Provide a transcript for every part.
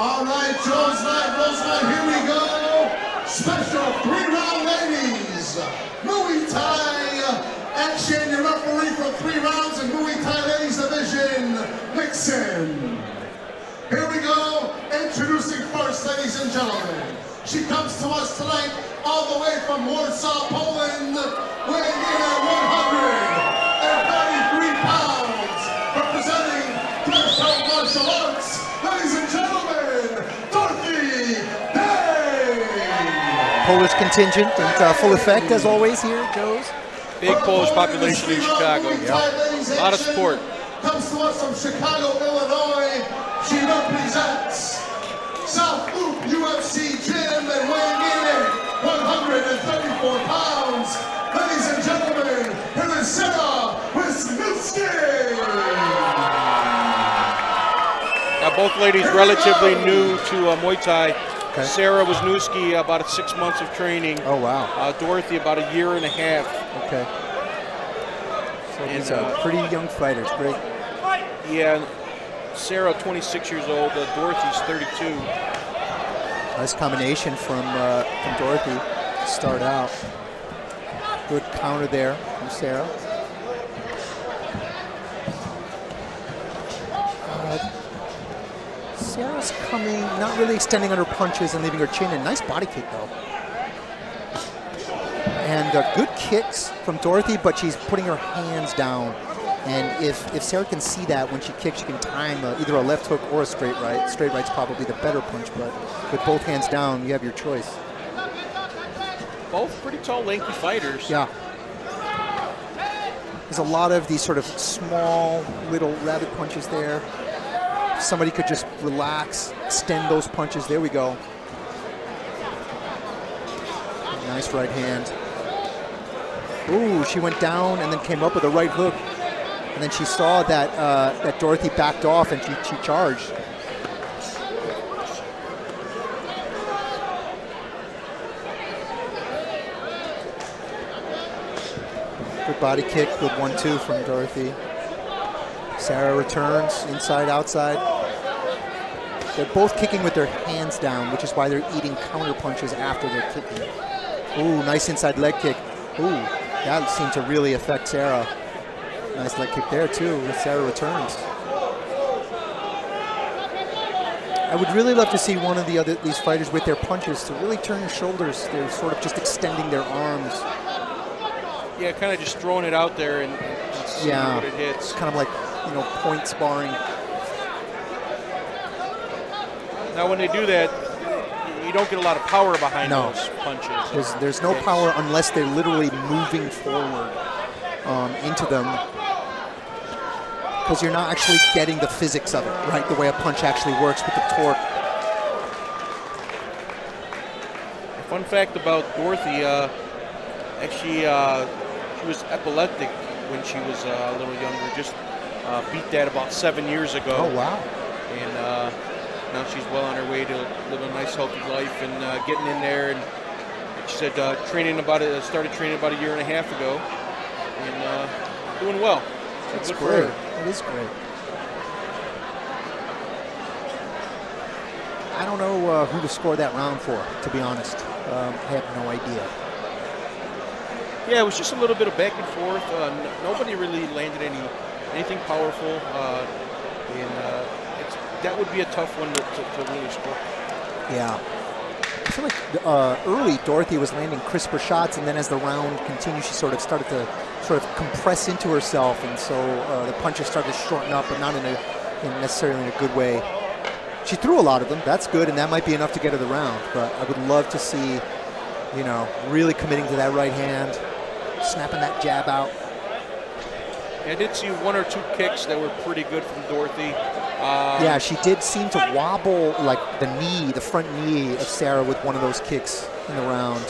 All right, Rosemont, here we go. Special 3-round ladies. Muay Thai action. Your referee for 3 rounds in Muay Thai ladies division, Nixon. Here we go. Introducing first, ladies and gentlemen. She comes to us tonight all the way from Warsaw, Poland, weighing in at 133 pounds, representing Threshold Martial Arts. Ladies and gentlemen, DOROTHY. Polish contingent in full effect as always here, Joe's. Big Polish population in Chicago. A lot of support. Comes to us from Chicago, Illinois. She represents South Loop UFC Gym and weighing in at 134 pounds. Ladies and gentlemen, here is Sarah WISNEWSKI. Now both ladies relatively new to Muay Thai. Okay. Sarah WISNEWSKI about 6 months of training. Oh wow. DOROTHY about 1.5 years. Okay. So these are pretty young fighters. Great. Yeah. Sarah 26 years old. DOROTHY's 32. Nice combination from DOROTHY to start out. Good counter there from Sarah. Sarah's coming, not really extending on her punches and leaving her chin in. Nice body kick though. And good kicks from DOROTHY, but she's putting her hands down. And if Sarah can see that when she kicks, she can time either a left hook or a straight right. Straight right's probably the better punch, but with both hands down, you have your choice. Both pretty tall, lanky fighters. Yeah. There's a lot of these sort of small, little rabbit punches there. Somebody could just relax, extend those punches. There we go. Nice right hand. Ooh, she went down and then came up with a right hook. And then she saw that that DOROTHY backed off and she charged. Good body kick, good 1-2 from DOROTHY. Sarah returns, inside, outside. They're both kicking with their hands down, which is why they're eating counter punches after they're kicking. Ooh, nice inside leg kick. Ooh, that seemed to really affect Sarah. Nice leg kick there too, as Sarah returns. I would really love to see one of these fighters with their punches to really turn their shoulders. They're sort of just extending their arms. Yeah, kind of just throwing it out there and seeing what it hits. It's kind of like, you know, point sparring. Now when they do that, you don't get a lot of power behind those punches. There's no power unless they're literally moving forward into them, because you're not actually getting the physics of it, right? The way a punch actually works with the torque. A fun fact about DOROTHY, actually she was epileptic when she was a little younger. Just beat that about 7 years ago. Oh wow! And now she's well on her way to live a nice, healthy life and getting in there. And she said started training about 1.5 years ago, and doing well. That's great. That is great. I don't know who to score that round for, to be honest. I have no idea. Yeah, it was just a little bit of back and forth. Nobody really landed anything powerful, and that would be a tough one to really score. Yeah. I feel like early DOROTHY was landing crisper shots, and then as the round continued, she sort of started to compress into herself, and so the punches started to shorten up, but not necessarily in a good way. She threw a lot of them. That's good, and that might be enough to get her the round. But I would love to see, you know, really committing to that right hand, snapping that jab out. I did see 1 or 2 kicks that were pretty good from DOROTHY. Yeah, she did seem to wobble like the front knee of Sarah with one of those kicks in the round.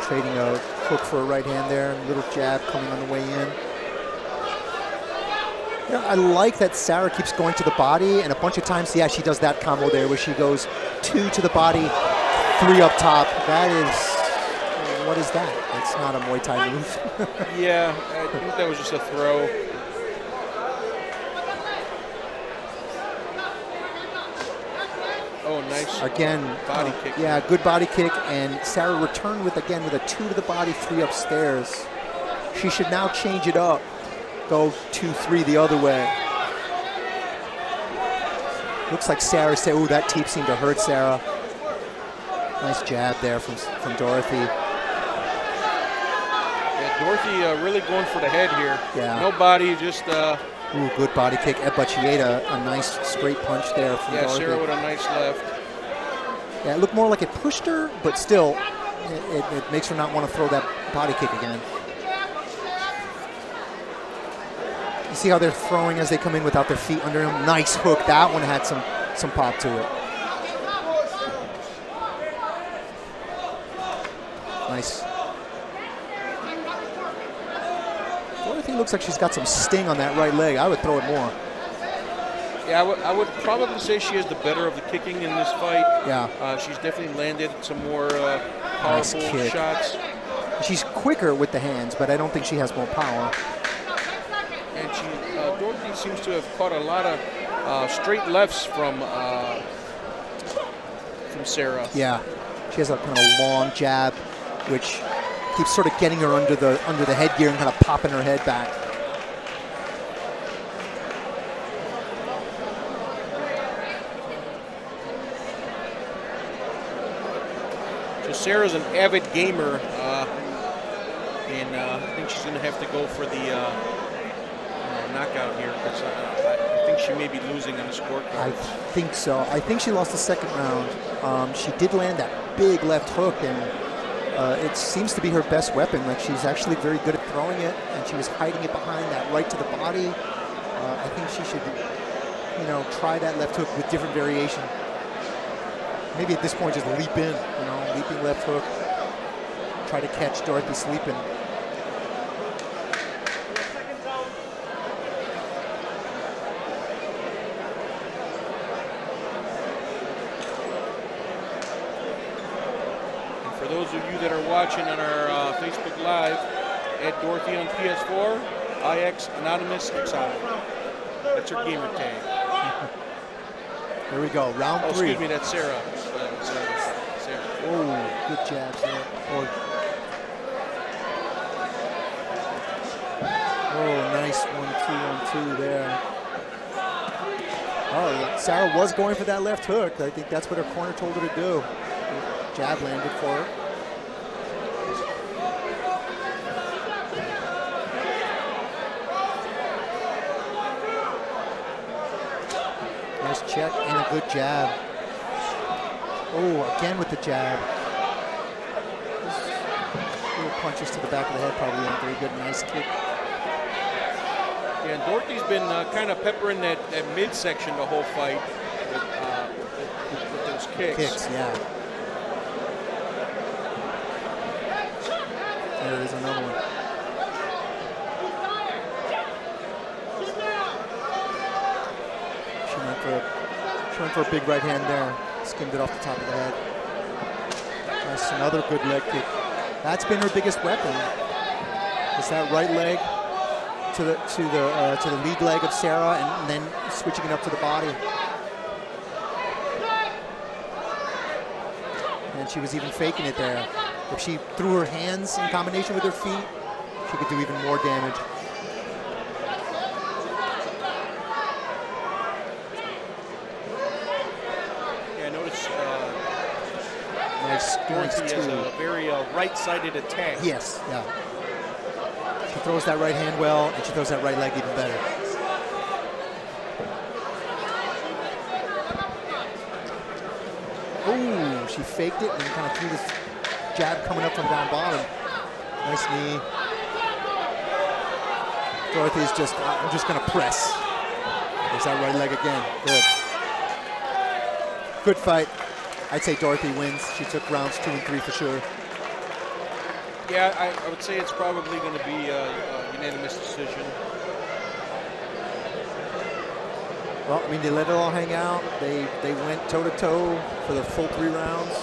Trading a hook for a right hand there, a little jab coming on the way in. Yeah, I like that Sarah keeps going to the body, and a bunch of times, yeah, she does that combo there where she goes 2 to the body, 3 up top. That is, what is that? That's not a Muay Thai move. Yeah, I think that was just a throw. Oh, nice. Again, body kick. Yeah, good body kick, and Sarah returned with a 2 to the body, 3 upstairs. She should now change it up, go 2-3 the other way. Looks like Sarah said, "Ooh, that teep seemed to hurt Sarah." Nice jab there from Dorothy. Yeah, Dorothy really going for the head here. Yeah. No body, just. Ooh, good body kick. But she ate a nice straight punch there from Dorothy. Sarah with a nice left. Yeah, it looked more like it pushed her, but still, it makes her not want to throw that body kick again. You see how they're throwing as they come in without their feet under them? Nice hook. That one had some pop to it. Nice. Dorothy looks like she's got some sting on that right leg. I would throw it more. Yeah, I would probably say she has the better of the kicking in this fight. Yeah. She's definitely landed some more powerful shots. She's quicker with the hands, but I don't think she has more power. And Dorothy seems to have caught a lot of straight lefts from Sarah. Yeah, she has a kind of long jab, which keeps sort of getting her under the headgear and kind of popping her head back. So Sarah's an avid gamer, and I think she's going to have to go for the knockout here, because I think she may be losing on the scorecard. I think so. I think she lost the second round. She did land that big left hook, and it seems to be her best weapon. Like, she's actually very good at throwing it, and she was hiding it behind that right to the body. I think she should, try that left hook with different variation. Maybe at this point just leap in, leaping left hook. Try to catch Dorothy sleeping. For those of you that are watching on our Facebook Live, at Dorothy on PS4, IX Anonymous XI. That's her gamer tag. Here we go, round 3. Excuse me, that's Sarah. Sarah. Oh, good jabs there. Oh, nice 1-2 there. Oh, Sarah was going for that left hook. I think that's what her corner told her to do. Jab landed for her. Nice check and a good jab. Oh, again with the jab. Little punches to the back of the head probably aren't very good. Nice kick. Yeah, and Dorothy's been kind of peppering that midsection the whole fight with those kicks. Yeah. There is another one. She went for a big right hand there. Skimmed it off the top of the head. Nice, another good leg kick. That's been her biggest weapon. It's that right leg to the lead leg of Sarah, and then switching it up to the body. And she was even faking it there. If she threw her hands in combination with her feet, she could do even more damage. Yeah, I noticed Nice, Dorothy nice has a very right-sided attack. Yes, yeah. She throws that right hand well, and she throws that right leg even better. Ooh, she faked it and then kind of threw this jab coming up from down bottom. Nice knee. Dorothy's just, I'm just going to press. There's that right leg again. Good. Good fight. I'd say Dorothy wins. She took rounds 2 and 3 for sure. Yeah, I would say it's probably going to be a unanimous decision. Well, I mean, they let it all hang out. They went toe-to-toe for the full 3 rounds.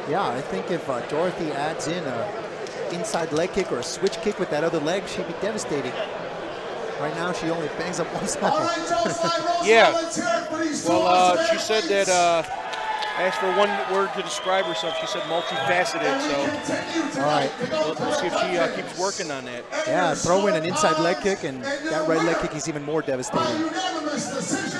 Yeah, I think if Dorothy adds in a inside leg kick or a switch kick with that other leg, she'd be devastating. Right now, she only bangs up one side. Yeah. Well, she said that, asked for one word to describe herself. She said multifaceted, so. All right. We'll see if she keeps working on that. Yeah, throw in an inside leg kick, and that right leg kick is even more devastating. Unanimous decision.